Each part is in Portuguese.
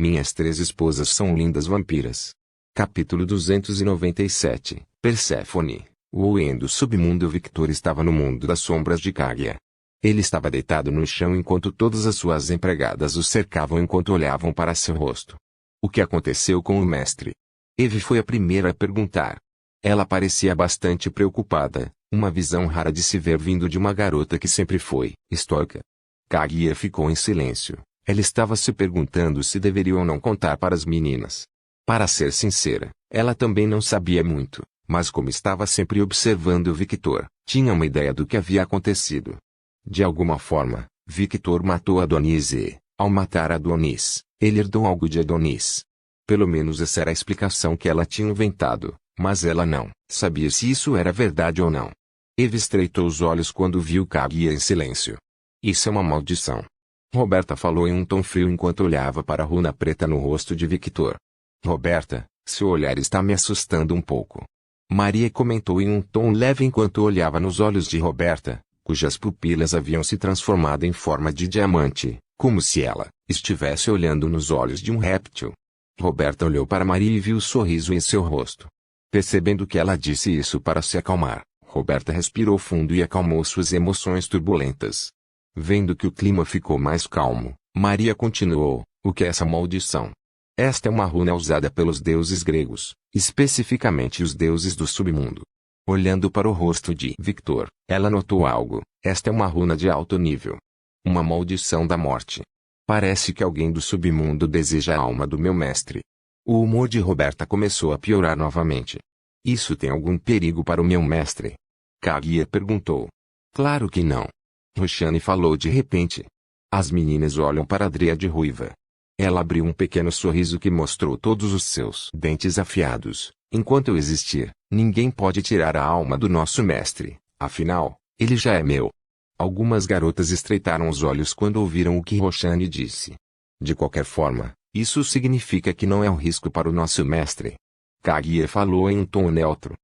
Minhas 3 esposas são lindas vampiras. Capítulo 297. Perséfone. Owen do submundo. Victor estava no mundo das sombras de Kaguya. Ele estava deitado no chão enquanto todas as suas empregadas o cercavam enquanto olhavam para seu rosto. O que aconteceu com o mestre? Eve foi a primeira a perguntar. Ela parecia bastante preocupada, uma visão rara de se ver vindo de uma garota que sempre foi estoica. Kaguya ficou em silêncio. Ela estava se perguntando se deveria ou não contar para as meninas. Para ser sincera, ela também não sabia muito, mas como estava sempre observando Victor, tinha uma ideia do que havia acontecido. De alguma forma, Victor matou Adonis e, ao matar Adonis, ele herdou algo de Adonis. Pelo menos essa era a explicação que ela tinha inventado, mas ela não sabia se isso era verdade ou não. Eve estreitou os olhos quando viu Kaguya em silêncio. Isso é uma maldição. Roberta falou em um tom frio enquanto olhava para a runa preta no rosto de Victor. Roberta, seu olhar está me assustando um pouco. Maria comentou em um tom leve enquanto olhava nos olhos de Roberta, cujas pupilas haviam se transformado em forma de diamante, como se ela estivesse olhando nos olhos de um réptil. Roberta olhou para Maria e viu o sorriso em seu rosto. Percebendo que ela disse isso para se acalmar, Roberta respirou fundo e acalmou suas emoções turbulentas. Vendo que o clima ficou mais calmo, Maria continuou: o que é essa maldição? Esta é uma runa usada pelos deuses gregos, especificamente os deuses do submundo. Olhando para o rosto de Victor, ela notou algo. Esta é uma runa de alto nível. Uma maldição da morte. Parece que alguém do submundo deseja a alma do meu mestre. O humor de Roberta começou a piorar novamente. Isso tem algum perigo para o meu mestre? Kaguya perguntou. Claro que não. Roxane falou de repente. As meninas olham para a Dríade ruiva. Ela abriu um pequeno sorriso que mostrou todos os seus dentes afiados. Enquanto eu existir, ninguém pode tirar a alma do nosso mestre, afinal, ele já é meu. Algumas garotas estreitaram os olhos quando ouviram o que Roxane disse. De qualquer forma, isso significa que não é um risco para o nosso mestre. Kaguya falou em um tom neutro.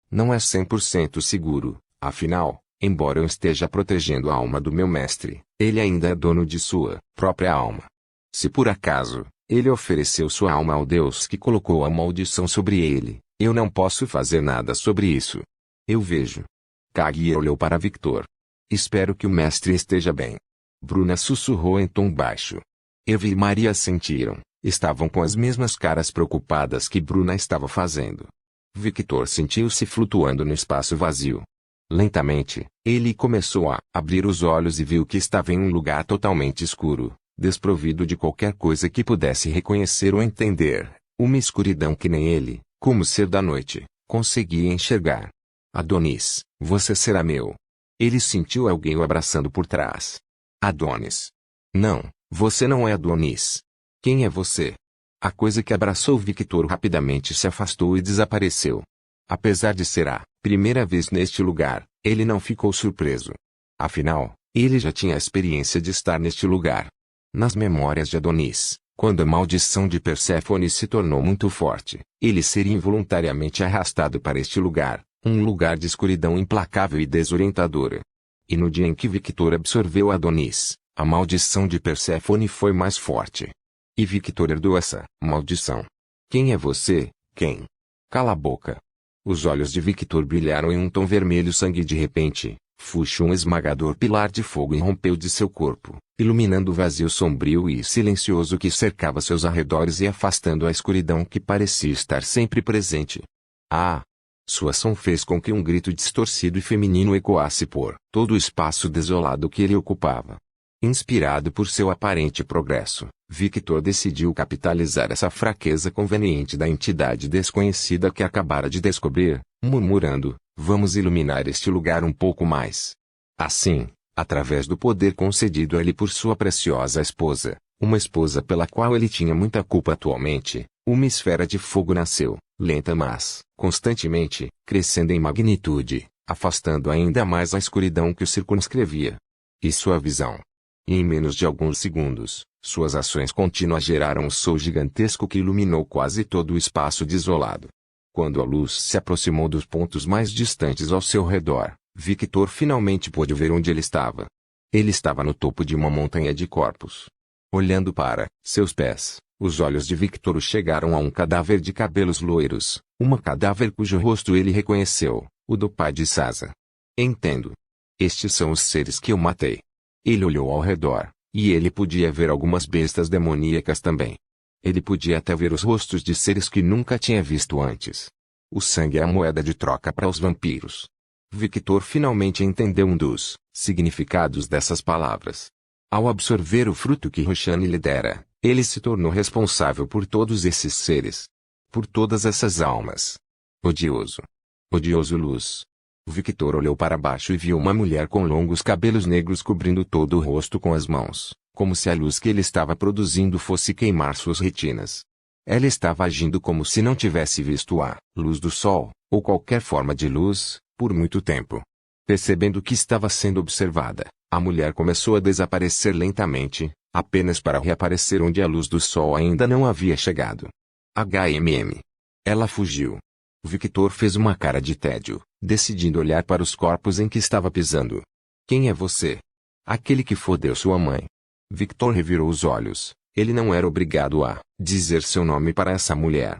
Não é 100% seguro, afinal, embora eu esteja protegendo a alma do meu mestre, ele ainda é dono de sua própria alma. Se por acaso, ele ofereceu sua alma ao Deus que colocou a maldição sobre ele, eu não posso fazer nada sobre isso. Eu vejo. Kaguya olhou para Victor. Espero que o mestre esteja bem. Bruna sussurrou em tom baixo. Eve e Maria sentiram. Estavam com as mesmas caras preocupadas que Bruna estava fazendo. Victor sentiu-se flutuando no espaço vazio. Lentamente, ele começou a abrir os olhos e viu que estava em um lugar totalmente escuro, desprovido de qualquer coisa que pudesse reconhecer ou entender, uma escuridão que nem ele, como ser da noite, conseguia enxergar. Adonis, você será meu. Ele sentiu alguém o abraçando por trás. Adonis. Não, você não é Adonis. Quem é você? A coisa que abraçou Victor rapidamente se afastou e desapareceu. Apesar de ser a primeira vez neste lugar, ele não ficou surpreso. Afinal, ele já tinha a experiência de estar neste lugar. Nas memórias de Adonis, quando a maldição de Perséfone se tornou muito forte, ele seria involuntariamente arrastado para este lugar, um lugar de escuridão implacável e desorientadora. E no dia em que Victor absorveu Adonis, a maldição de Perséfone foi mais forte. E Victor herdou essa maldição. Quem é você, quem? Cala a boca. Os olhos de Victor brilharam em um tom vermelho sangue e de repente, um esmagador pilar de fogo irrompeu de seu corpo, iluminando o vazio sombrio e silencioso que cercava seus arredores e afastando a escuridão que parecia estar sempre presente. Ah! Sua ação fez com que um grito distorcido e feminino ecoasse por todo o espaço desolado que ele ocupava. Inspirado por seu aparente progresso, Victor decidiu capitalizar essa fraqueza conveniente da entidade desconhecida que acabara de descobrir, murmurando: vamos iluminar este lugar um pouco mais. Assim, através do poder concedido a ele por sua preciosa esposa, uma esposa pela qual ele tinha muita culpa atualmente, uma esfera de fogo nasceu, lenta mas, constantemente, crescendo em magnitude, afastando ainda mais a escuridão que o circunscrevia. E sua visão. E em menos de alguns segundos, suas ações contínuas geraram um sol gigantesco que iluminou quase todo o espaço desolado. Quando a luz se aproximou dos pontos mais distantes ao seu redor, Victor finalmente pôde ver onde ele estava. Ele estava no topo de uma montanha de corpos. Olhando para seus pés, os olhos de Victor chegaram a um cadáver de cabelos loiros, uma cadáver cujo rosto ele reconheceu, o do pai de Sasa. Entendo. Estes são os seres que eu matei. Ele olhou ao redor, e ele podia ver algumas bestas demoníacas também. Ele podia até ver os rostos de seres que nunca tinha visto antes. O sangue é a moeda de troca para os vampiros. Victor finalmente entendeu um dos significados dessas palavras. Ao absorver o fruto que Roshani lhe dera, ele se tornou responsável por todos esses seres. Por todas essas almas. Odioso. Odioso luz. Victor olhou para baixo e viu uma mulher com longos cabelos negros cobrindo todo o rosto com as mãos, como se a luz que ele estava produzindo fosse queimar suas retinas. Ela estava agindo como se não tivesse visto a luz do sol, ou qualquer forma de luz, por muito tempo. Percebendo que estava sendo observada, a mulher começou a desaparecer lentamente, apenas para reaparecer onde a luz do sol ainda não havia chegado. Ela fugiu. Victor fez uma cara de tédio, decidindo olhar para os corpos em que estava pisando. Quem é você? Aquele que fodeu sua mãe. Victor revirou os olhos. Ele não era obrigado a dizer seu nome para essa mulher.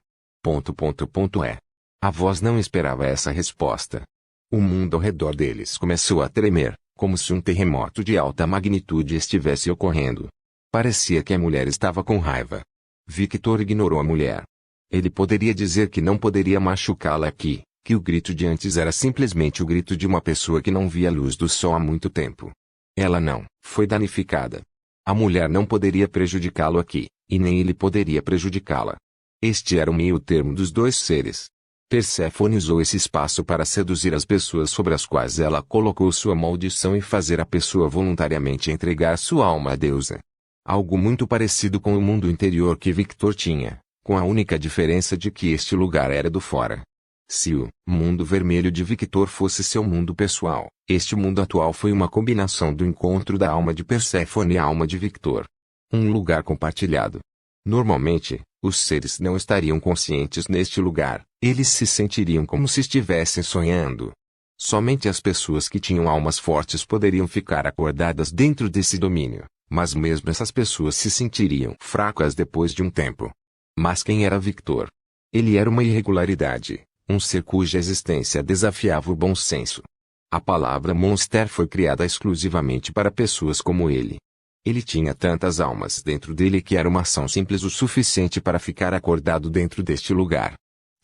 A voz não esperava essa resposta. O mundo ao redor deles começou a tremer, como se um terremoto de alta magnitude estivesse ocorrendo. Parecia que a mulher estava com raiva. Victor ignorou a mulher. Ele poderia dizer que não poderia machucá-la aqui, que o grito de antes era simplesmente o grito de uma pessoa que não via a luz do sol há muito tempo. Ela não foi danificada. A mulher não poderia prejudicá-lo aqui, e nem ele poderia prejudicá-la. Este era o meio termo dos dois seres. Perséfone usou esse espaço para seduzir as pessoas sobre as quais ela colocou sua maldição e fazer a pessoa voluntariamente entregar sua alma à deusa. Algo muito parecido com o mundo interior que Victor tinha, com a única diferença de que este lugar era do fora. Se o mundo vermelho de Victor fosse seu mundo pessoal, este mundo atual foi uma combinação do encontro da alma de Perséfone e a alma de Victor. Um lugar compartilhado. Normalmente, os seres não estariam conscientes neste lugar, eles se sentiriam como se estivessem sonhando. Somente as pessoas que tinham almas fortes poderiam ficar acordadas dentro desse domínio, mas mesmo essas pessoas se sentiriam fracas depois de um tempo. Mas quem era Victor? Ele era uma irregularidade, um ser cuja existência desafiava o bom senso. A palavra monster foi criada exclusivamente para pessoas como ele. Ele tinha tantas almas dentro dele que era uma ação simples o suficiente para ficar acordado dentro deste lugar.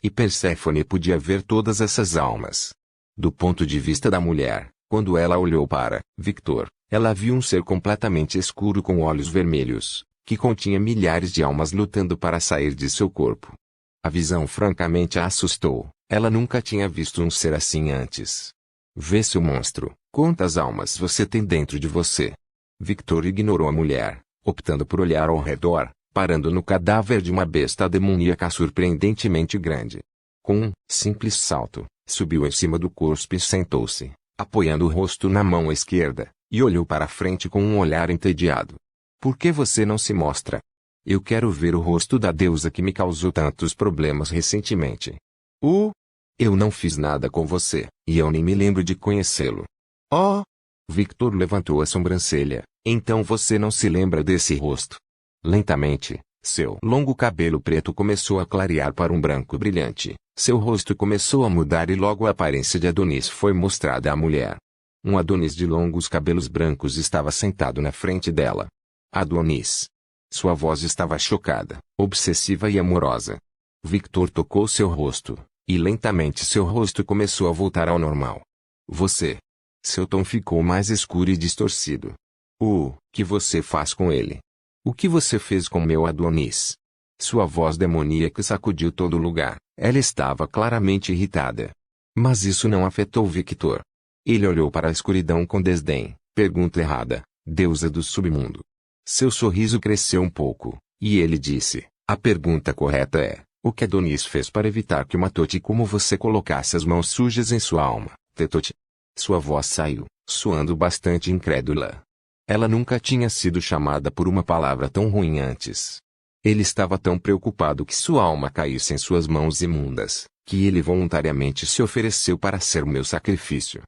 E Perséfone podia ver todas essas almas. Do ponto de vista da mulher, quando ela olhou para Victor, ela viu um ser completamente escuro com olhos vermelhos, que continha milhares de almas lutando para sair de seu corpo. A visão francamente a assustou, ela nunca tinha visto um ser assim antes. Vê seu monstro, quantas almas você tem dentro de você? Victor ignorou a mulher, optando por olhar ao redor, parando no cadáver de uma besta demoníaca surpreendentemente grande. Com um simples salto, subiu em cima do corpo e sentou-se, apoiando o rosto na mão esquerda, e olhou para frente com um olhar entediado. Por que você não se mostra? Eu quero ver o rosto da deusa que me causou tantos problemas recentemente. Eu não fiz nada com você, e eu nem me lembro de conhecê-lo. Oh! Victor levantou a sobrancelha. Então você não se lembra desse rosto? Lentamente, seu longo cabelo preto começou a clarear para um branco brilhante. Seu rosto começou a mudar e logo a aparência de Adonis foi mostrada à mulher. Um Adonis de longos cabelos brancos estava sentado na frente dela. Adonis. Sua voz estava chocada, obsessiva e amorosa. Victor tocou seu rosto, e lentamente seu rosto começou a voltar ao normal. Você. Seu tom ficou mais escuro e distorcido. O que você faz com ele? O que você fez com meu Adonis? Sua voz demoníaca sacudiu todo o lugar. Ela estava claramente irritada. Mas isso não afetou Victor. Ele olhou para a escuridão com desdém. Pergunta errada, deusa do submundo. Seu sorriso cresceu um pouco, e ele disse, a pergunta correta é, o que Adonis fez para evitar que uma Tote como você colocasse as mãos sujas em sua alma, Tetote? Sua voz saiu, soando bastante incrédula. Ela nunca tinha sido chamada por uma palavra tão ruim antes. Ele estava tão preocupado que sua alma caísse em suas mãos imundas, que ele voluntariamente se ofereceu para ser meu sacrifício.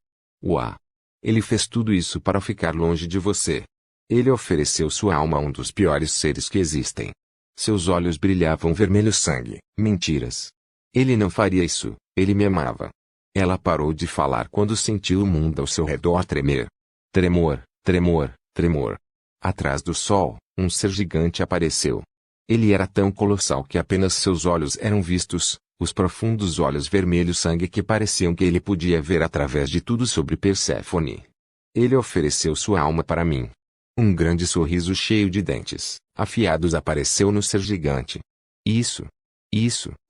Uá! Ele fez tudo isso para ficar longe de você. Ele ofereceu sua alma a um dos piores seres que existem. Seus olhos brilhavam vermelho sangue. Mentiras. Ele não faria isso, ele me amava. Ela parou de falar quando sentiu o mundo ao seu redor tremer. Tremor, tremor, tremor. Atrás do sol, um ser gigante apareceu. Ele era tão colossal que apenas seus olhos eram vistos, os profundos olhos vermelho sangue que pareciam que ele podia ver através de tudo sobre Perséfone. Ele ofereceu sua alma para mim. Um grande sorriso cheio de dentes, afiados apareceu no ser gigante. Isso.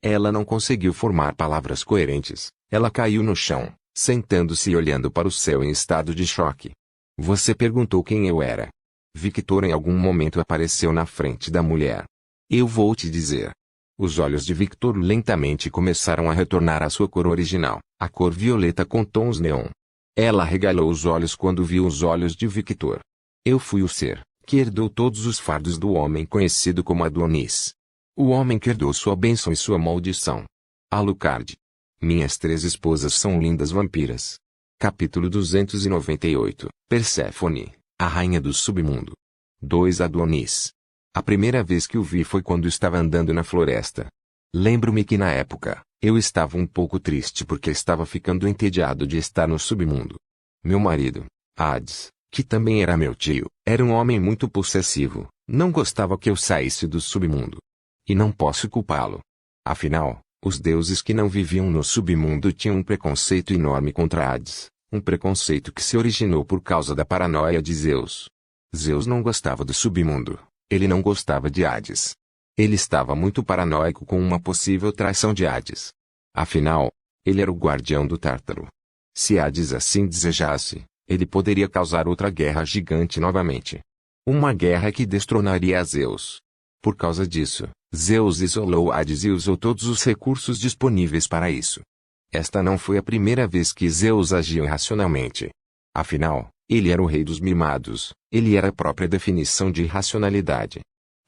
Ela não conseguiu formar palavras coerentes. Ela caiu no chão, sentando-se e olhando para o céu em estado de choque. Você perguntou quem eu era. Victor em algum momento apareceu na frente da mulher. Eu vou te dizer. Os olhos de Victor lentamente começaram a retornar à sua cor original, a cor violeta com tons neon. Ela arregalou os olhos quando viu os olhos de Victor. Eu fui o ser que herdou todos os fardos do homem conhecido como Adonis. O homem que herdou sua bênção e sua maldição. Alucard. Minhas 3 esposas são lindas vampiras. Capítulo 298. Perséfone, a rainha do submundo. 2 Adonis. A primeira vez que o vi foi quando estava andando na floresta. Lembro-me que na época, eu estava um pouco triste porque estava ficando entediado de estar no submundo. Meu marido, Hades, que também era meu tio, era um homem muito possessivo, não gostava que eu saísse do submundo. E não posso culpá-lo. Afinal, os deuses que não viviam no submundo tinham um preconceito enorme contra Hades, um preconceito que se originou por causa da paranoia de Zeus. Zeus não gostava do submundo, ele não gostava de Hades. Ele estava muito paranoico com uma possível traição de Hades. Afinal, ele era o guardião do Tártaro. Se Hades assim desejasse, ele poderia causar outra guerra gigante novamente. Uma guerra que destronaria a Zeus. Por causa disso, Zeus isolou Hades e usou todos os recursos disponíveis para isso. Esta não foi a primeira vez que Zeus agiu irracionalmente. Afinal, ele era o rei dos mimados, ele era a própria definição de irracionalidade.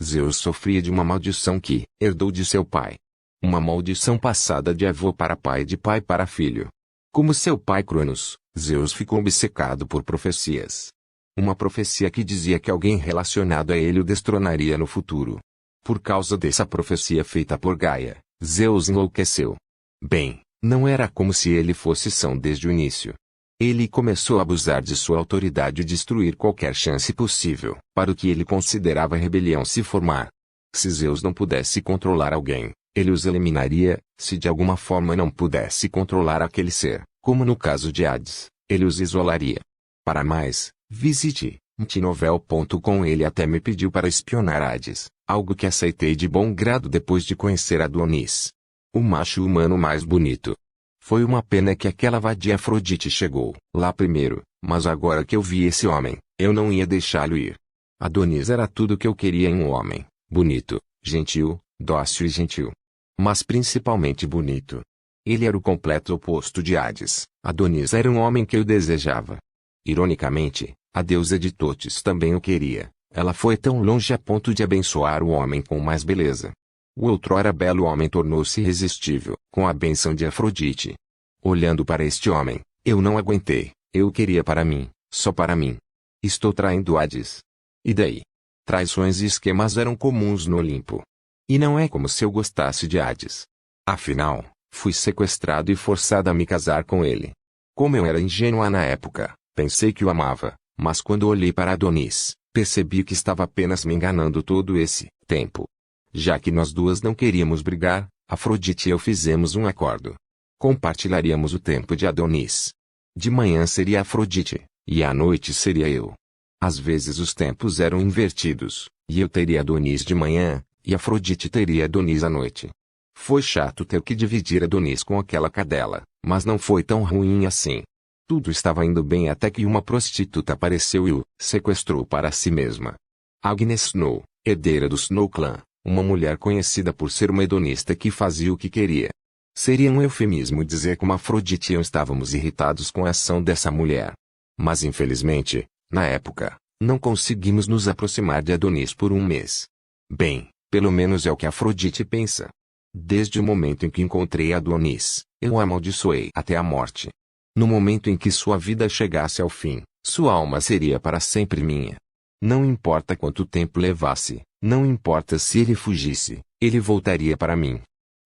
Zeus sofria de uma maldição que herdou de seu pai. Uma maldição passada de avô para pai e de pai para filho. Como seu pai Cronos, Zeus ficou obcecado por profecias. Uma profecia que dizia que alguém relacionado a ele o destronaria no futuro. Por causa dessa profecia feita por Gaia, Zeus enlouqueceu. Bem, não era como se ele fosse são desde o início. Ele começou a abusar de sua autoridade e destruir qualquer chance possível para o que ele considerava rebelião se formar. Se Zeus não pudesse controlar alguém, ele os eliminaria. Se de alguma forma não pudesse controlar aquele ser, como no caso de Hades, ele os isolaria. Para mais, visite mtnovel.com. Ele até me pediu para espionar Hades, algo que aceitei de bom grado depois de conhecer Adonis, o macho humano mais bonito. Foi uma pena que aquela vadia Afrodite chegou lá primeiro, mas agora que eu vi esse homem, eu não ia deixá-lo ir. Adonis era tudo que eu queria em um homem: bonito, gentil, dócil e gentil. Mas principalmente bonito. Ele era o completo oposto de Hades. Adonis era um homem que eu desejava. Ironicamente, a deusa de Totes também o queria. Ela foi tão longe a ponto de abençoar o homem com mais beleza. O outrora belo homem tornou-se irresistível, com a bênção de Afrodite. Olhando para este homem, eu não aguentei. Eu o queria para mim, só para mim. Estou traindo Hades. E daí? Traições e esquemas eram comuns no Olimpo. E não é como se eu gostasse de Hades. Afinal, fui sequestrado e forçado a me casar com ele. Como eu era ingênua na época, pensei que o amava, mas quando olhei para Adonis, percebi que estava apenas me enganando todo esse tempo. Já que nós duas não queríamos brigar, Afrodite e eu fizemos um acordo. Compartilharíamos o tempo de Adonis. De manhã seria Afrodite, e à noite seria eu. Às vezes os tempos eram invertidos, e eu teria Adonis de manhã, e Afrodite teria Adonis à noite. Foi chato ter que dividir Adonis com aquela cadela, mas não foi tão ruim assim. Tudo estava indo bem até que uma prostituta apareceu e o sequestrou para si mesma. Agnes Snow, herdeira do Snow Clan, uma mulher conhecida por ser uma hedonista que fazia o que queria. Seria um eufemismo dizer como Afrodite e eu estávamos irritados com a ação dessa mulher. Mas infelizmente, na época, não conseguimos nos aproximar de Adonis por um mês. Bem, pelo menos é o que Afrodite pensa. Desde o momento em que encontrei Adonis, eu o amaldiçoei até a morte. No momento em que sua vida chegasse ao fim, sua alma seria para sempre minha. Não importa quanto tempo levasse, não importa se ele fugisse, ele voltaria para mim.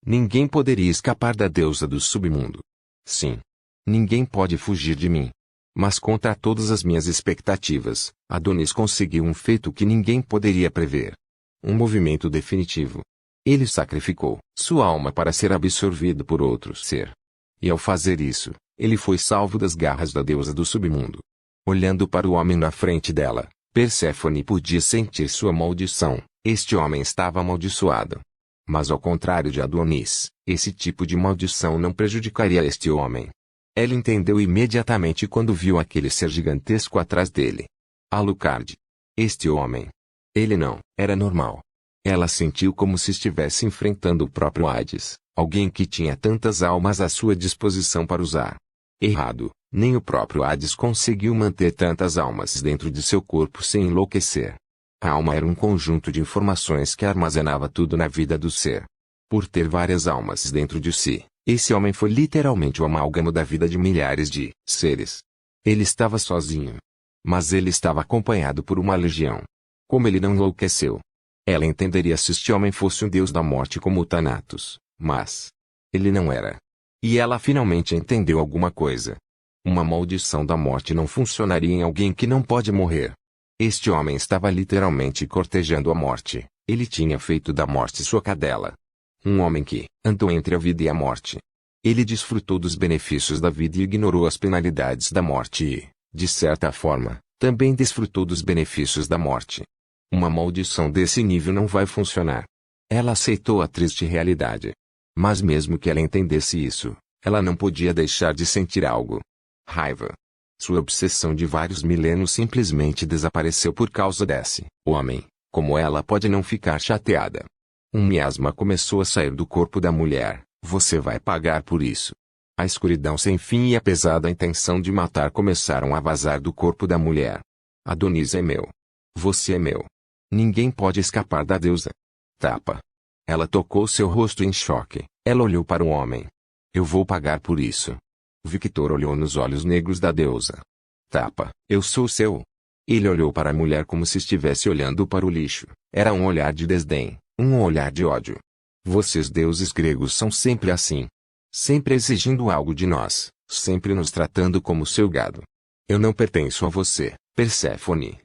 Ninguém poderia escapar da deusa do submundo. Sim. Ninguém pode fugir de mim. Mas contra todas as minhas expectativas, Adonis conseguiu um feito que ninguém poderia prever. Um movimento definitivo. Ele sacrificou sua alma para ser absorvido por outro ser. E ao fazer isso, ele foi salvo das garras da deusa do submundo. Olhando para o homem na frente dela, Perséfone podia sentir sua maldição. Este homem estava amaldiçoado. Mas ao contrário de Adonis, esse tipo de maldição não prejudicaria este homem. Ela entendeu imediatamente quando viu aquele ser gigantesco atrás dele. Alucard. Este homem. Ele não era normal. Ela sentiu como se estivesse enfrentando o próprio Hades, alguém que tinha tantas almas à sua disposição para usar. Errado, nem o próprio Hades conseguiu manter tantas almas dentro de seu corpo sem enlouquecer. A alma era um conjunto de informações que armazenava tudo na vida do ser. Por ter várias almas dentro de si, esse homem foi literalmente o amálgama da vida de milhares de seres. Ele estava sozinho. Mas ele estava acompanhado por uma legião. Como ele não enlouqueceu? Ela entenderia se este homem fosse um deus da morte como o Thanatos, mas ele não era. E ela finalmente entendeu alguma coisa. Uma maldição da morte não funcionaria em alguém que não pode morrer. Este homem estava literalmente cortejando a morte. Ele tinha feito da morte sua cadela. Um homem que andou entre a vida e a morte. Ele desfrutou dos benefícios da vida e ignorou as penalidades da morte e, de certa forma, também desfrutou dos benefícios da morte. Uma maldição desse nível não vai funcionar. Ela aceitou a triste realidade. Mas mesmo que ela entendesse isso, ela não podia deixar de sentir algo. Raiva. Sua obsessão de vários milênios simplesmente desapareceu por causa desse homem. Como ela pode não ficar chateada? Um miasma começou a sair do corpo da mulher. Você vai pagar por isso. A escuridão sem fim e a pesada intenção de matar começaram a vazar do corpo da mulher. Adonis é meu. Você é meu. Ninguém pode escapar da deusa. Tapa. Ela tocou seu rosto em choque. Ela olhou para o homem. Eu vou pagar por isso. Victor olhou nos olhos negros da deusa. Tapa. Eu sou seu. Ele olhou para a mulher como se estivesse olhando para o lixo. Era um olhar de desdém, um olhar de ódio. Vocês deuses gregos são sempre assim. Sempre exigindo algo de nós, sempre nos tratando como seu gado. Eu não pertenço a você, Perséfone.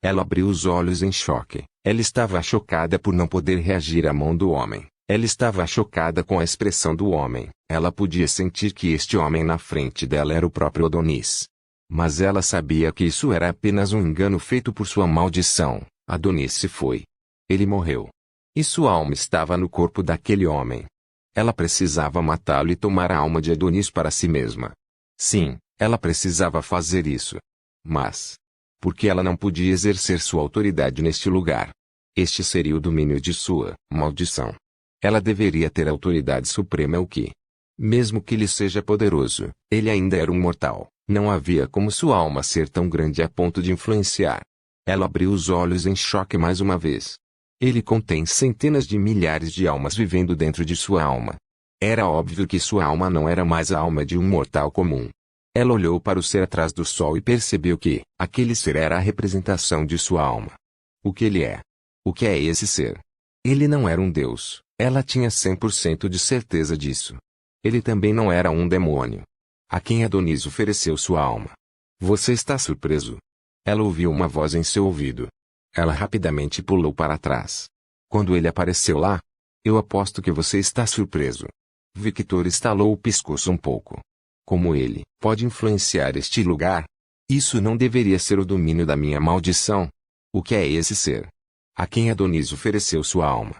Ela abriu os olhos em choque. Ela estava chocada por não poder reagir à mão do homem. Ela estava chocada com a expressão do homem. Ela podia sentir que este homem na frente dela era o próprio Adonis. Mas ela sabia que isso era apenas um engano feito por sua maldição. Adonis se foi. Ele morreu. E sua alma estava no corpo daquele homem. Ela precisava matá-lo e tomar a alma de Adonis para si mesma. Sim, ela precisava fazer isso. Mas porque ela não podia exercer sua autoridade neste lugar. Este seria o domínio de sua maldição. Ela deveria ter autoridade suprema, o que, mesmo que ele seja poderoso, ele ainda era um mortal. Não havia como sua alma ser tão grande a ponto de influenciar. Ela abriu os olhos em choque mais uma vez. Ele contém centenas de milhares de almas vivendo dentro de sua alma. Era óbvio que sua alma não era mais a alma de um mortal comum. Ela olhou para o ser atrás do sol e percebeu que aquele ser era a representação de sua alma. O que ele é? O que é esse ser? Ele não era um deus, ela tinha 100% de certeza disso. Ele também não era um demônio. A quem Adonis ofereceu sua alma. Você está surpreso? Ela ouviu uma voz em seu ouvido. Ela rapidamente pulou para trás. Quando ele apareceu lá, eu aposto que você está surpreso. Victor estalou o pescoço um pouco. Como ele pode influenciar este lugar? Isso não deveria ser o domínio da minha maldição. O que é esse ser? A quem Adonis ofereceu sua alma?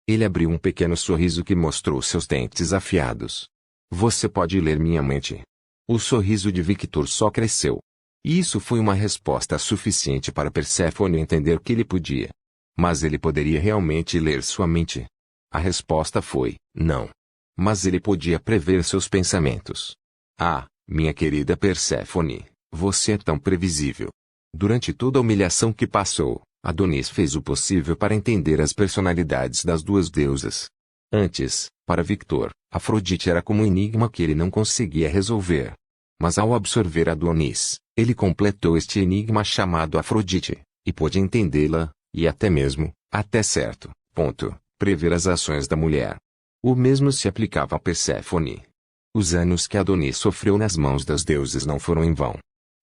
Ele abriu um pequeno sorriso que mostrou seus dentes afiados. Você pode ler minha mente. O sorriso de Victor só cresceu. E isso foi uma resposta suficiente para Perséfone entender que ele podia. Mas ele poderia realmente ler sua mente? A resposta foi, não. Mas ele podia prever seus pensamentos. Ah, minha querida Perséfone, você é tão previsível. Durante toda a humilhação que passou, Adonis fez o possível para entender as personalidades das duas deusas. Antes, para Victor, Afrodite era como um enigma que ele não conseguia resolver. Mas ao absorver Adonis, ele completou este enigma chamado Afrodite. e pôde entendê-la, e até mesmo, até certo ponto, prever as ações da mulher. O mesmo se aplicava a Perséfone. Os anos que Adonis sofreu nas mãos das deuses não foram em vão.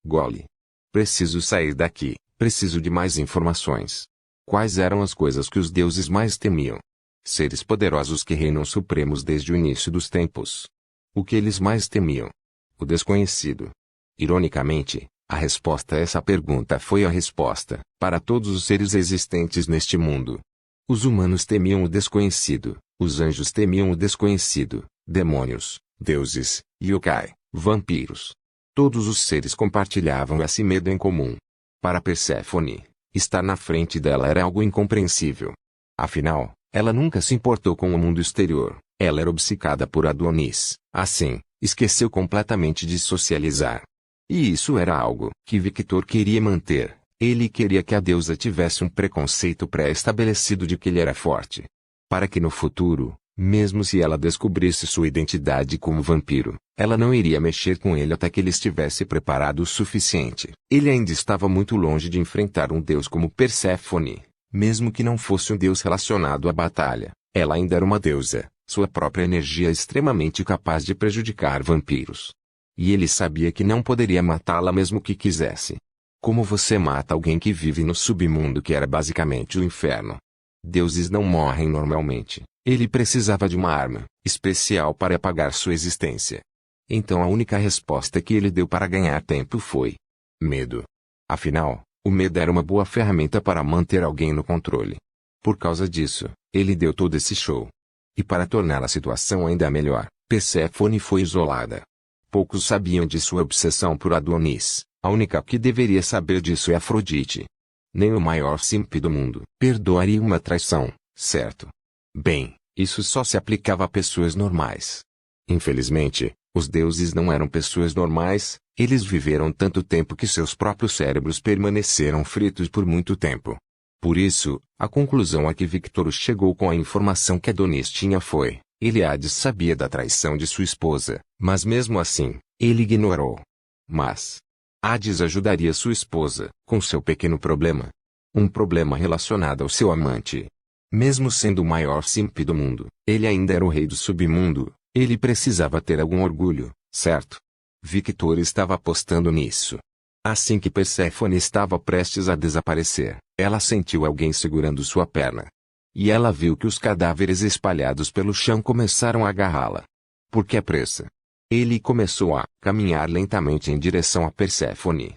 Gole. Preciso sair daqui, preciso de mais informações. Quais eram as coisas que os deuses mais temiam? Seres poderosos que reinam supremos desde o início dos tempos. O que eles mais temiam? O desconhecido. Ironicamente, a resposta a essa pergunta foi a resposta para todos os seres existentes neste mundo. Os humanos temiam o desconhecido, os anjos temiam o desconhecido, demônios, deuses, yokai, vampiros. Todos os seres compartilhavam esse medo em comum. Para Perséfone, estar na frente dela era algo incompreensível. Afinal, ela nunca se importou com o mundo exterior, ela era obcecada por Adonis, assim, esqueceu completamente de socializar. E isso era algo que Victor queria manter. Ele queria que a deusa tivesse um preconceito pré-estabelecido de que ele era forte. Para que no futuro, mesmo se ela descobrisse sua identidade como vampiro, ela não iria mexer com ele até que ele estivesse preparado o suficiente. Ele ainda estava muito longe de enfrentar um deus como Perséfone, mesmo que não fosse um deus relacionado à batalha. Ela ainda era uma deusa, sua própria energia extremamente capaz de prejudicar vampiros. E ele sabia que não poderia matá-la mesmo que quisesse. Como você mata alguém que vive no submundo que era basicamente o inferno? Deuses não morrem normalmente. Ele precisava de uma arma especial para apagar sua existência. Então a única resposta que ele deu para ganhar tempo foi medo. Afinal, o medo era uma boa ferramenta para manter alguém no controle. Por causa disso, ele deu todo esse show. E para tornar a situação ainda melhor, Perséfone foi isolada. Poucos sabiam de sua obsessão por Adonis. A única que deveria saber disso é Afrodite. Nem o maior simp do mundo perdoaria uma traição, certo? Bem, isso só se aplicava a pessoas normais. Infelizmente, os deuses não eram pessoas normais, eles viveram tanto tempo que seus próprios cérebros permaneceram fritos por muito tempo. Por isso, a conclusão a que Victor chegou com a informação que Adonis tinha foi: Hades sabia da traição de sua esposa, mas mesmo assim, ele ignorou. Mas Hades ajudaria sua esposa com seu pequeno problema. Um problema relacionado ao seu amante. Mesmo sendo o maior simp do mundo, ele ainda era o rei do submundo. Ele precisava ter algum orgulho, certo? Victor estava apostando nisso. Assim que Perséfone estava prestes a desaparecer, ela sentiu alguém segurando sua perna. E ela viu que os cadáveres espalhados pelo chão começaram a agarrá-la. Por que pressa? Ele começou a caminhar lentamente em direção a Perséfone.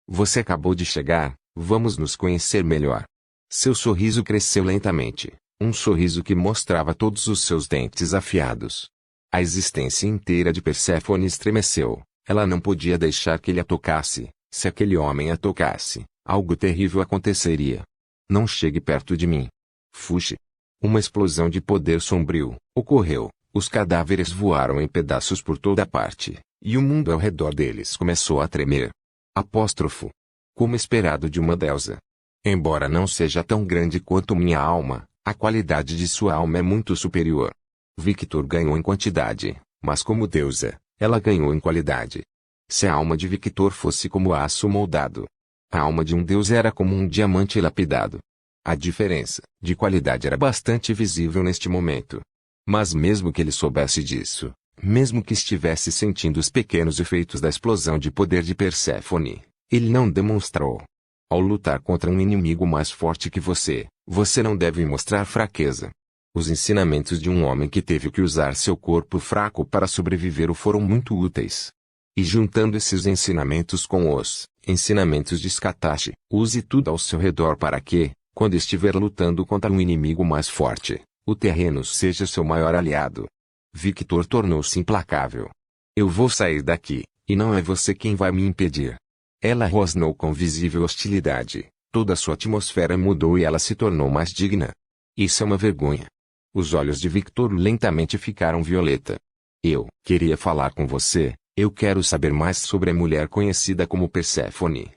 Você acabou de chegar, vamos nos conhecer melhor. Seu sorriso cresceu lentamente, um sorriso que mostrava todos os seus dentes afiados. A existência inteira de Perséfone estremeceu. Ela não podia deixar que ele a tocasse. Se aquele homem a tocasse, algo terrível aconteceria. Não chegue perto de mim. Fuxe. Uma explosão de poder sombrio ocorreu. Os cadáveres voaram em pedaços por toda parte, e o mundo ao redor deles começou a tremer. Apóstrofo. Como esperado de uma deusa. Embora não seja tão grande quanto minha alma, a qualidade de sua alma é muito superior. Victor ganhou em quantidade, mas como deusa, ela ganhou em qualidade. Se a alma de Victor fosse como aço moldado, a alma de um deus era como um diamante lapidado. A diferença de qualidade era bastante visível neste momento. Mas mesmo que ele soubesse disso, mesmo que estivesse sentindo os pequenos efeitos da explosão de poder de Perséfone, ele não demonstrou. Ao lutar contra um inimigo mais forte que você, você não deve mostrar fraqueza. Os ensinamentos de um homem que teve que usar seu corpo fraco para sobreviver o foram muito úteis. E juntando esses ensinamentos com os ensinamentos de Scatache, use tudo ao seu redor para que, quando estiver lutando contra um inimigo mais forte, o terreno seja seu maior aliado. Victor tornou-se implacável. Eu vou sair daqui, e não é você quem vai me impedir. Ela rosnou com visível hostilidade. Toda a sua atmosfera mudou e ela se tornou mais digna. Isso é uma vergonha. Os olhos de Victor lentamente ficaram violeta. Eu queria falar com você. Eu quero saber mais sobre a mulher conhecida como Perséfone.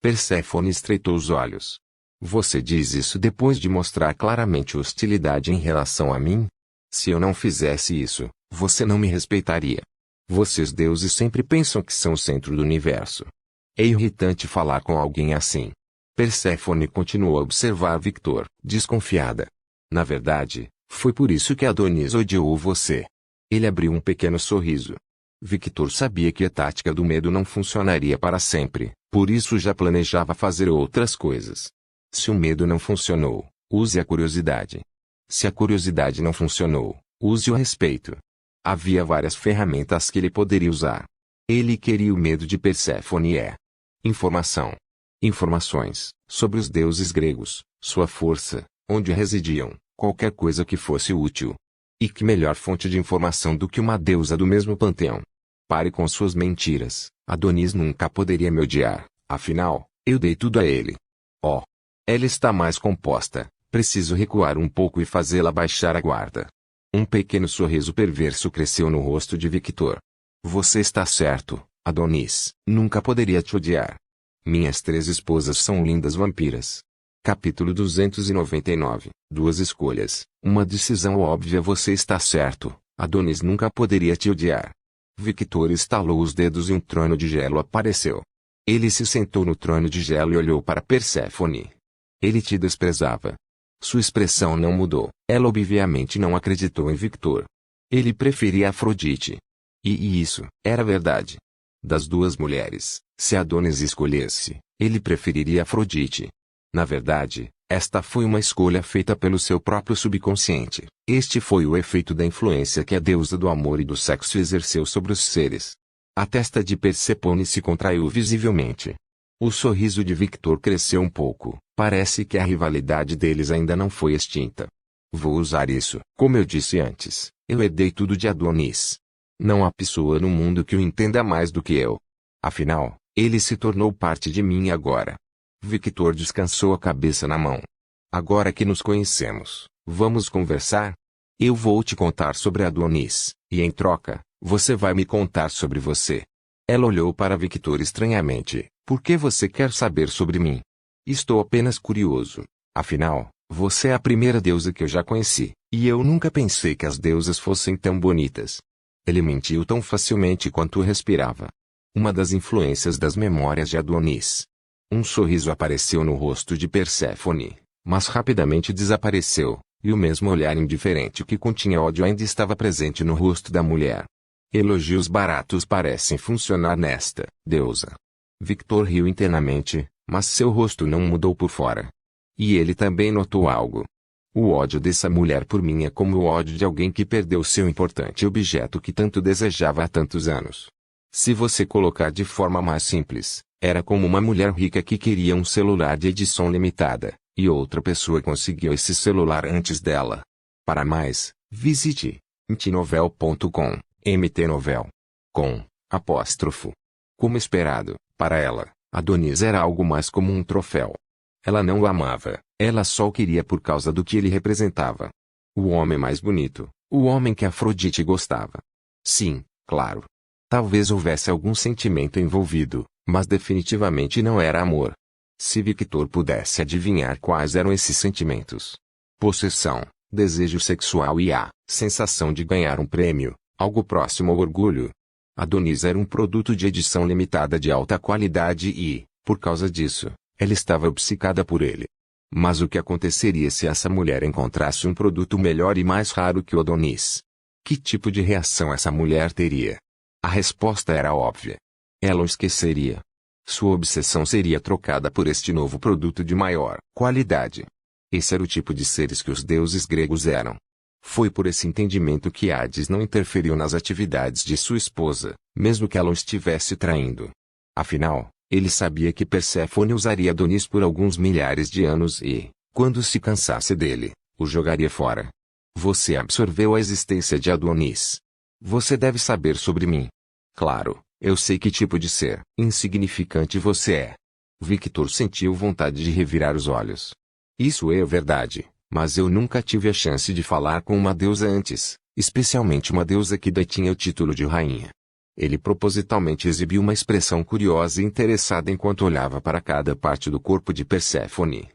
Perséfone estreitou os olhos. Você diz isso depois de mostrar claramente hostilidade em relação a mim? Se eu não fizesse isso, você não me respeitaria. Vocês deuses sempre pensam que são o centro do universo. É irritante falar com alguém assim. Perséfone continuou a observar Victor, desconfiada. Na verdade, foi por isso que Adonis odiou você. Ele abriu um pequeno sorriso. Victor sabia que a tática do medo não funcionaria para sempre, por isso já planejava fazer outras coisas. Se o medo não funcionou, use a curiosidade. Se a curiosidade não funcionou, use o respeito. Havia várias ferramentas que ele poderia usar. Ele queria o medo de Perséfone informação. Informações sobre os deuses gregos, sua força, onde residiam, qualquer coisa que fosse útil. E que melhor fonte de informação do que uma deusa do mesmo panteão? Pare com suas mentiras. Adonis nunca poderia me odiar, afinal, eu dei tudo a ele. Oh! Ela está mais composta, preciso recuar um pouco e fazê-la baixar a guarda. Um pequeno sorriso perverso cresceu no rosto de Victor. Você está certo, Adonis, nunca poderia te odiar. Minhas 3 esposas são lindas vampiras. Capítulo 299. 2 escolhas, uma decisão óbvia. Você está certo, Adonis nunca poderia te odiar. Victor estalou os dedos e um trono de gelo apareceu. Ele se sentou no trono de gelo e olhou para Perséfone. Ele te desprezava. Sua expressão não mudou. Ela obviamente não acreditou em Victor. Ele preferia Afrodite. E isso era verdade. Das 2 mulheres, se Adonis escolhesse, ele preferiria Afrodite. Na verdade, esta foi uma escolha feita pelo seu próprio subconsciente. Este foi o efeito da influência que a deusa do amor e do sexo exerceu sobre os seres. A testa de Perséfone se contraiu visivelmente. O sorriso de Victor cresceu um pouco. Parece que a rivalidade deles ainda não foi extinta. Vou usar isso. Como eu disse antes, eu herdei tudo de Adonis. Não há pessoa no mundo que o entenda mais do que eu. Afinal, ele se tornou parte de mim agora. Victor descansou a cabeça na mão. Agora que nos conhecemos, vamos conversar? Eu vou te contar sobre Adonis, e em troca, você vai me contar sobre você. Ela olhou para Victor estranhamente. Por que você quer saber sobre mim? Estou apenas curioso. Afinal, você é a primeira deusa que eu já conheci, e eu nunca pensei que as deusas fossem tão bonitas. Ele mentiu tão facilmente quanto respirava. Uma das influências das memórias de Adonis. Um sorriso apareceu no rosto de Perséfone, mas rapidamente desapareceu, e o mesmo olhar indiferente que continha ódio ainda estava presente no rosto da mulher. Elogios baratos parecem funcionar nesta deusa. Victor riu internamente, mas seu rosto não mudou por fora. E ele também notou algo. O ódio dessa mulher por mim é como o ódio de alguém que perdeu seu importante objeto que tanto desejava há tantos anos. Se você colocar de forma mais simples, era como uma mulher rica que queria um celular de edição limitada, e outra pessoa conseguiu esse celular antes dela. Para mais, visite mtnovel.com, mtnovel. Com apóstrofo. Como esperado, para ela, Adonis era algo mais como um troféu. Ela não o amava, ela só o queria por causa do que ele representava. O homem mais bonito, o homem que Afrodite gostava. Sim, claro. Talvez houvesse algum sentimento envolvido, mas definitivamente não era amor. Se Victor pudesse adivinhar quais eram esses sentimentos. Possessão, desejo sexual e a sensação de ganhar um prêmio, algo próximo ao orgulho. Adonis era um produto de edição limitada de alta qualidade e, por causa disso, ela estava obcecada por ele. Mas o que aconteceria se essa mulher encontrasse um produto melhor e mais raro que o Adonis? Que tipo de reação essa mulher teria? A resposta era óbvia. Ela o esqueceria. Sua obsessão seria trocada por este novo produto de maior qualidade. Esse era o tipo de seres que os deuses gregos eram. Foi por esse entendimento que Hades não interferiu nas atividades de sua esposa, mesmo que ela o estivesse traindo. Afinal, ele sabia que Perséfone usaria Adonis por alguns milhares de anos e, quando se cansasse dele, o jogaria fora. Você absorveu a existência de Adonis. Você deve saber sobre mim. Claro, eu sei que tipo de ser insignificante você é. Victor sentiu vontade de revirar os olhos. Isso é verdade, mas eu nunca tive a chance de falar com uma deusa antes, especialmente uma deusa que detinha o título de rainha. Ele propositalmente exibiu uma expressão curiosa e interessada enquanto olhava para cada parte do corpo de Perséfone.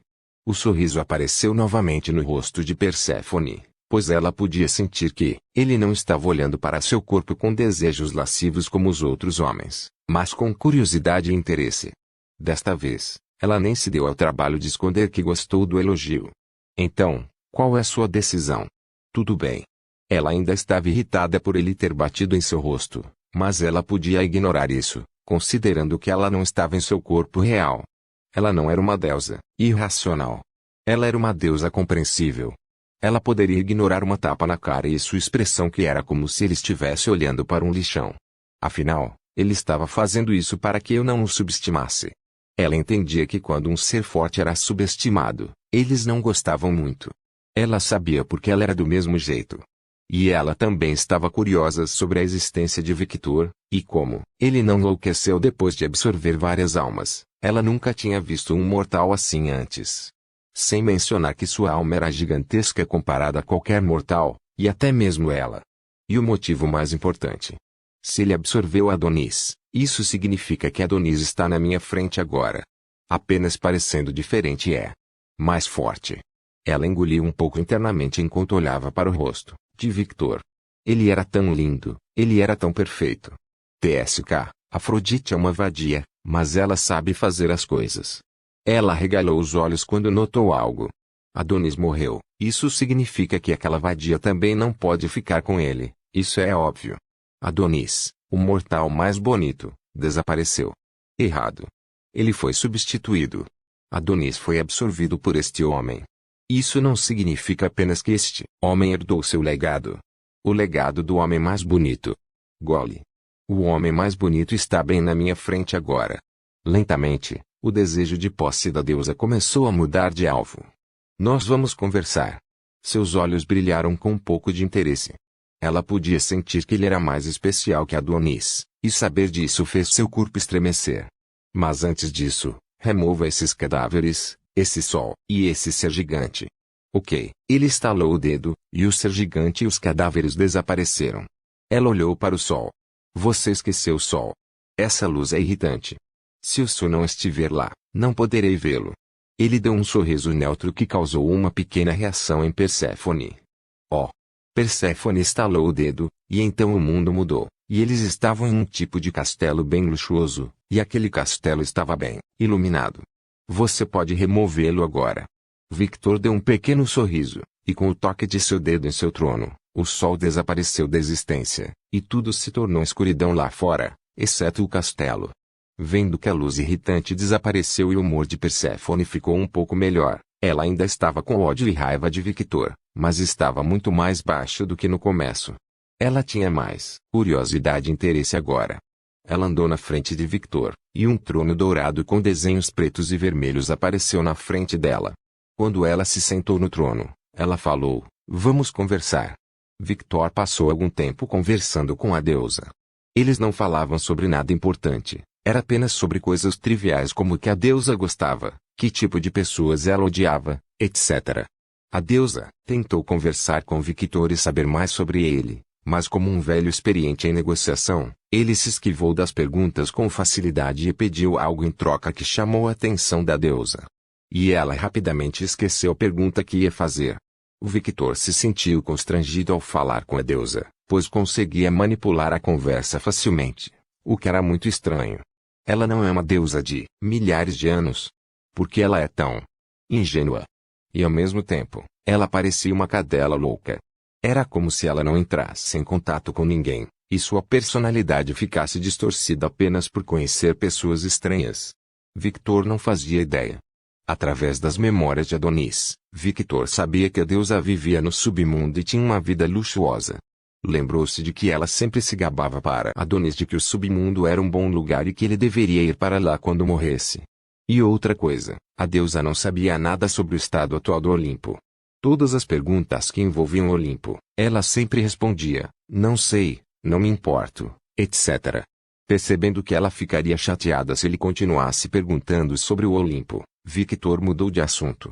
O sorriso apareceu novamente no rosto de Perséfone, pois ela podia sentir que ele não estava olhando para seu corpo com desejos lascivos como os outros homens, mas com curiosidade e interesse. Desta vez, Ela nem se deu ao trabalho de esconder que gostou do elogio. Então, qual é sua decisão? Tudo bem. Ela ainda estava irritada por ele ter batido em seu rosto, mas ela podia ignorar isso, considerando que ela não estava em seu corpo real. Ela não era uma deusa irracional. Ela era uma deusa compreensível. Ela poderia ignorar uma tapa na cara e sua expressão que era como se ele estivesse olhando para um lixão. Afinal, ele estava fazendo isso para que eu não o subestimasse. Ela entendia que quando um ser forte era subestimado, eles não gostavam muito. Ela sabia porque ela era do mesmo jeito. E ela também estava curiosa sobre a existência de Victor, e como ele não enlouqueceu depois de absorver várias almas. Ela nunca tinha visto um mortal assim antes. Sem mencionar que sua alma era gigantesca comparada a qualquer mortal, e até mesmo ela. E o motivo mais importante. Se ele absorveu Adonis, isso significa que Adonis está na minha frente agora. Apenas parecendo diferente mais forte. Ela engoliu um pouco internamente enquanto olhava para o rosto de Victor. Ele era tão lindo, ele era tão perfeito. TSK, Afrodite é uma vadia, mas ela sabe fazer as coisas. Ela arregalou os olhos quando notou algo. Adonis morreu. Isso significa que aquela vadia também não pode ficar com ele. Isso é óbvio. Adonis, o mortal mais bonito, desapareceu. Errado. Ele foi substituído. Adonis foi absorvido por este homem. Isso não significa apenas que este homem herdou seu legado. O legado do homem mais bonito. Gole. O homem mais bonito está bem na minha frente agora. Lentamente, o desejo de posse da deusa começou a mudar de alvo. Nós vamos conversar. Seus olhos brilharam com um pouco de interesse. Ela podia sentir que ele era mais especial que Adonis, e saber disso fez seu corpo estremecer. Mas antes disso, remova esses cadáveres, esse sol e esse ser gigante. Ok. Ele estalou o dedo, e o ser gigante e os cadáveres desapareceram. Ela olhou para o sol. Você esqueceu o sol. Essa luz é irritante. Se o sol não estiver lá, não poderei vê-lo. Ele deu um sorriso neutro que causou uma pequena reação em Perséfone. Oh! Perséfone estalou o dedo, e então o mundo mudou, e eles estavam em um tipo de castelo bem luxuoso, e aquele castelo estava bem iluminado. Você pode removê-lo agora. Victor deu um pequeno sorriso, e com o toque de seu dedo em seu trono, o sol desapareceu da existência, e tudo se tornou escuridão lá fora, exceto o castelo. Vendo que a luz irritante desapareceu e o humor de Perséfone ficou um pouco melhor, ela ainda estava com ódio e raiva de Victor, mas estava muito mais baixo do que no começo. Ela tinha mais curiosidade e interesse agora. Ela andou na frente de Victor, e um trono dourado com desenhos pretos e vermelhos apareceu na frente dela. Quando ela se sentou no trono, ela falou, vamos conversar. Victor passou algum tempo conversando com a deusa. Eles não falavam sobre nada importante, era apenas sobre coisas triviais como que a deusa gostava, que tipo de pessoas ela odiava, etc. A deusa tentou conversar com Victor e saber mais sobre ele, mas como um velho experiente em negociação, ele se esquivou das perguntas com facilidade e pediu algo em troca que chamou a atenção da deusa. E ela rapidamente esqueceu a pergunta que ia fazer. O Victor se sentiu constrangido ao falar com a deusa, pois conseguia manipular a conversa facilmente, o que era muito estranho. Ela não é uma deusa de milhares de anos. Por que ela é tão ingênua? E ao mesmo tempo, ela parecia uma cadela louca. Era como se ela não entrasse em contato com ninguém, e sua personalidade ficasse distorcida apenas por conhecer pessoas estranhas. Victor não fazia ideia. Através das memórias de Adonis, Victor sabia que a deusa vivia no submundo e tinha uma vida luxuosa. Lembrou-se de que ela sempre se gabava para Adonis de que o submundo era um bom lugar e que ele deveria ir para lá quando morresse. E outra coisa, a deusa não sabia nada sobre o estado atual do Olimpo. Todas as perguntas que envolviam o Olimpo, ela sempre respondia, não sei, não me importo, etc. Percebendo que ela ficaria chateada se ele continuasse perguntando sobre o Olimpo, Victor mudou de assunto.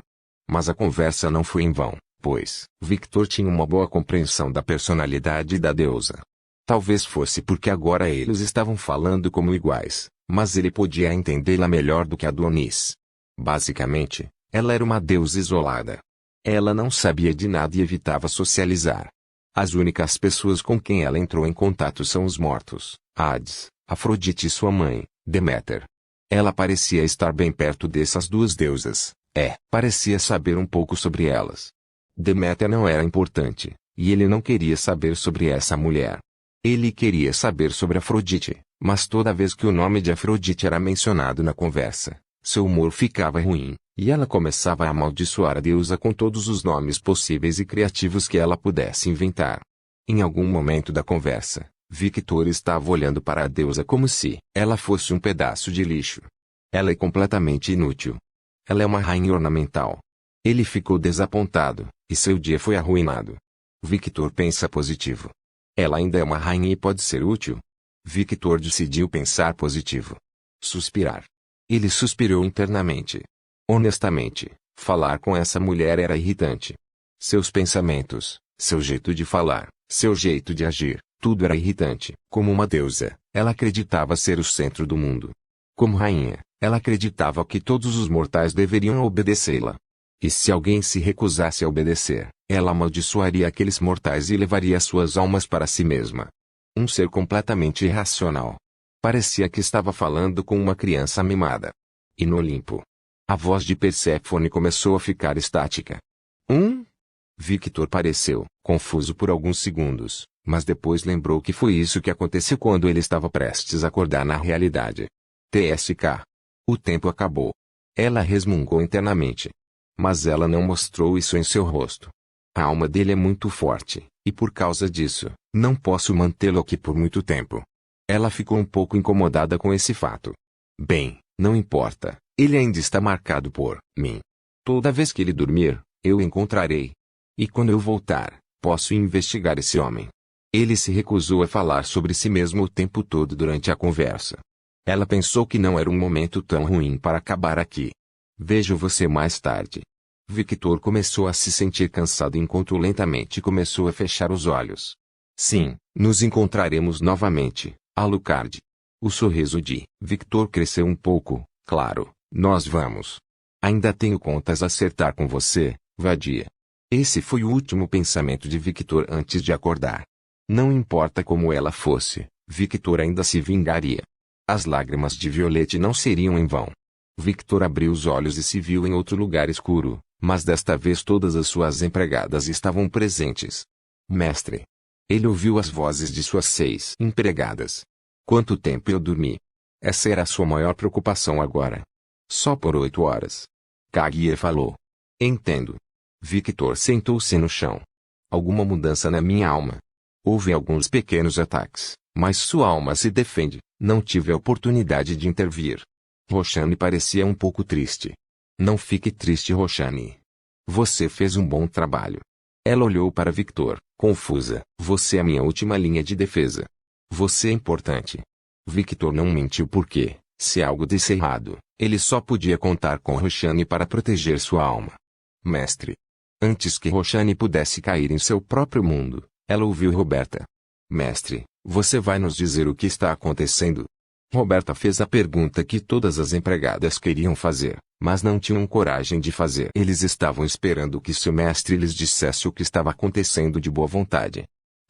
Mas a conversa não foi em vão, pois Victor tinha uma boa compreensão da personalidade da deusa. Talvez fosse porque agora eles estavam falando como iguais, mas ele podia entendê-la melhor do que Adonis. Basicamente, ela era uma deusa isolada. Ela não sabia de nada e evitava socializar. As únicas pessoas com quem ela entrou em contato são os mortos, Hades, Afrodite e sua mãe, Deméter. Ela parecia estar bem perto dessas duas deusas. Parecia saber um pouco sobre elas. Deméter não era importante, e ele não queria saber sobre essa mulher. Ele queria saber sobre Afrodite, mas toda vez que o nome de Afrodite era mencionado na conversa, seu humor ficava ruim, e ela começava a amaldiçoar a deusa com todos os nomes possíveis e criativos que ela pudesse inventar. Em algum momento da conversa, Victor estava olhando para a deusa como se ela fosse um pedaço de lixo. Ela é completamente inútil. Ela é uma rainha ornamental. Ele ficou desapontado, e seu dia foi arruinado. Victor pensa positivo. Ela ainda é uma rainha e pode ser útil. Victor decidiu pensar positivo. Suspirar. Ele suspirou internamente. Honestamente, falar com essa mulher era irritante. Seus pensamentos, seu jeito de falar, seu jeito de agir, tudo era irritante. Como uma deusa, ela acreditava ser o centro do mundo. Como rainha, ela acreditava que todos os mortais deveriam obedecê-la. E se alguém se recusasse a obedecer, ela amaldiçoaria aqueles mortais e levaria suas almas para si mesma. Um ser completamente irracional. Parecia que estava falando com uma criança mimada. E no Olimpo, a voz de Perséfone começou a ficar estática. Victor pareceu confuso por alguns segundos, mas depois lembrou que foi isso que aconteceu quando ele estava prestes a acordar na realidade. TSK. O tempo acabou. Ela resmungou internamente. Mas ela não mostrou isso em seu rosto. A alma dele é muito forte, e por causa disso, não posso mantê-lo aqui por muito tempo. Ela ficou um pouco incomodada com esse fato. Bem, não importa, ele ainda está marcado por mim. Toda vez que ele dormir, eu o encontrarei. E quando eu voltar, posso investigar esse homem. Ele se recusou a falar sobre si mesmo o tempo todo durante a conversa. Ela pensou que não era um momento tão ruim para acabar aqui. Vejo você mais tarde. Victor começou a se sentir cansado enquanto lentamente começou a fechar os olhos. Sim, nos encontraremos novamente, Alucard. O sorriso de Victor cresceu um pouco. Claro, nós vamos. Ainda tenho contas a acertar com você, vadia. Esse foi o último pensamento de Victor antes de acordar. Não importa como ela fosse, Victor ainda se vingaria. As lágrimas de Violette não seriam em vão. Victor abriu os olhos e se viu em outro lugar escuro, mas desta vez todas as suas empregadas estavam presentes. Mestre. Ele ouviu as vozes de suas 6 empregadas. Quanto tempo eu dormi? Essa era a sua maior preocupação agora. Só por 8 horas. Kaguya falou. Entendo. Victor sentou-se no chão. Alguma mudança na minha alma. Houve alguns pequenos ataques, mas sua alma se defende. Não tive a oportunidade de intervir. Roshani parecia um pouco triste. Não fique triste, Roshani. Você fez um bom trabalho. Ela olhou para Victor, confusa. Você é minha última linha de defesa. Você é importante. Victor não mentiu porque, se algo desse errado, ele só podia contar com Roshani para proteger sua alma. Mestre. Antes que Roshani pudesse cair em seu próprio mundo, ela ouviu Roberta. Mestre, você vai nos dizer o que está acontecendo? Roberta fez a pergunta que todas as empregadas queriam fazer, mas não tinham coragem de fazer. Eles estavam esperando que seu mestre lhes dissesse o que estava acontecendo de boa vontade.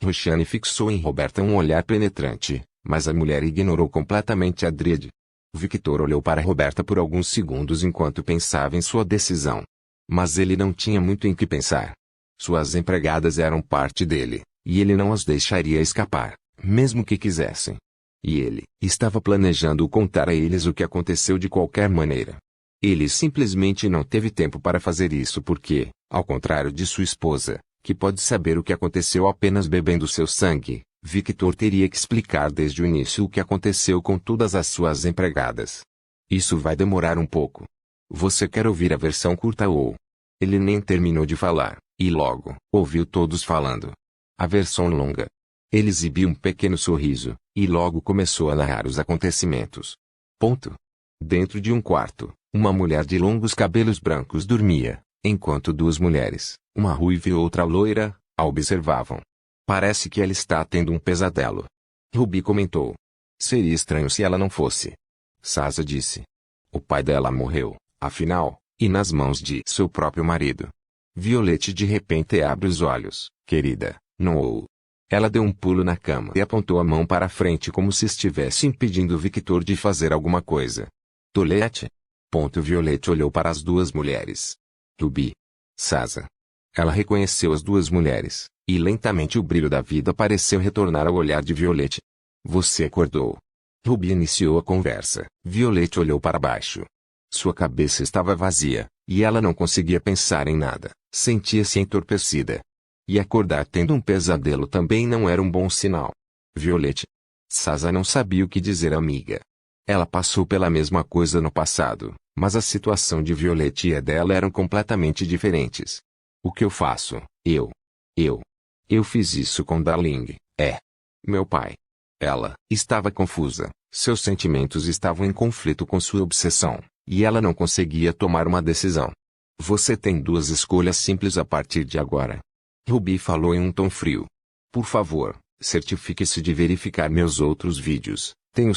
Roshani fixou em Roberta um olhar penetrante, mas a mulher ignorou completamente a Dríade. Victor olhou para Roberta por alguns segundos enquanto pensava em sua decisão. Mas ele não tinha muito em que pensar. Suas empregadas eram parte dele, e ele não as deixaria escapar, mesmo que quisessem. E ele estava planejando contar a eles o que aconteceu de qualquer maneira. Ele simplesmente não teve tempo para fazer isso porque, ao contrário de sua esposa, que pode saber o que aconteceu apenas bebendo seu sangue, Victor teria que explicar desde o início o que aconteceu com todas as suas empregadas. Isso vai demorar um pouco. Você quer ouvir a versão curta ou... Ele nem terminou de falar, e logo, ouviu todos falando. A versão longa. Ele exibiu um pequeno sorriso, e logo começou a narrar os acontecimentos. Dentro de um quarto, uma mulher de longos cabelos brancos dormia, enquanto duas mulheres, uma ruiva e outra loira, a observavam. Parece que ela está tendo um pesadelo. Ruby comentou. Seria estranho se ela não fosse. Sasa disse. O pai dela morreu, afinal, e nas mãos de seu próprio marido. Violette de repente abre os olhos. Querida, não. Ela deu um pulo na cama e apontou a mão para a frente como se estivesse impedindo Victor de fazer alguma coisa. Tolete. Violette olhou para as duas mulheres. Ruby. Sasa. Ela reconheceu as duas mulheres, e lentamente o brilho da vida pareceu retornar ao olhar de Violette. Você acordou. Ruby iniciou a conversa. Violette olhou para baixo. Sua cabeça estava vazia, e ela não conseguia pensar em nada. Sentia-se entorpecida. E acordar tendo um pesadelo também não era um bom sinal. Violette. Sasa não sabia o que dizer à amiga. Ela passou pela mesma coisa no passado, mas a situação de Violette e a dela eram completamente diferentes. O que eu faço? Eu fiz isso com Darling. Meu pai. Ela estava confusa. Seus sentimentos estavam em conflito com sua obsessão, e ela não conseguia tomar uma decisão. Você tem duas escolhas simples a partir de agora. Ruby falou em um tom frio. Por favor, certifique-se de verificar meus outros vídeos. Tenho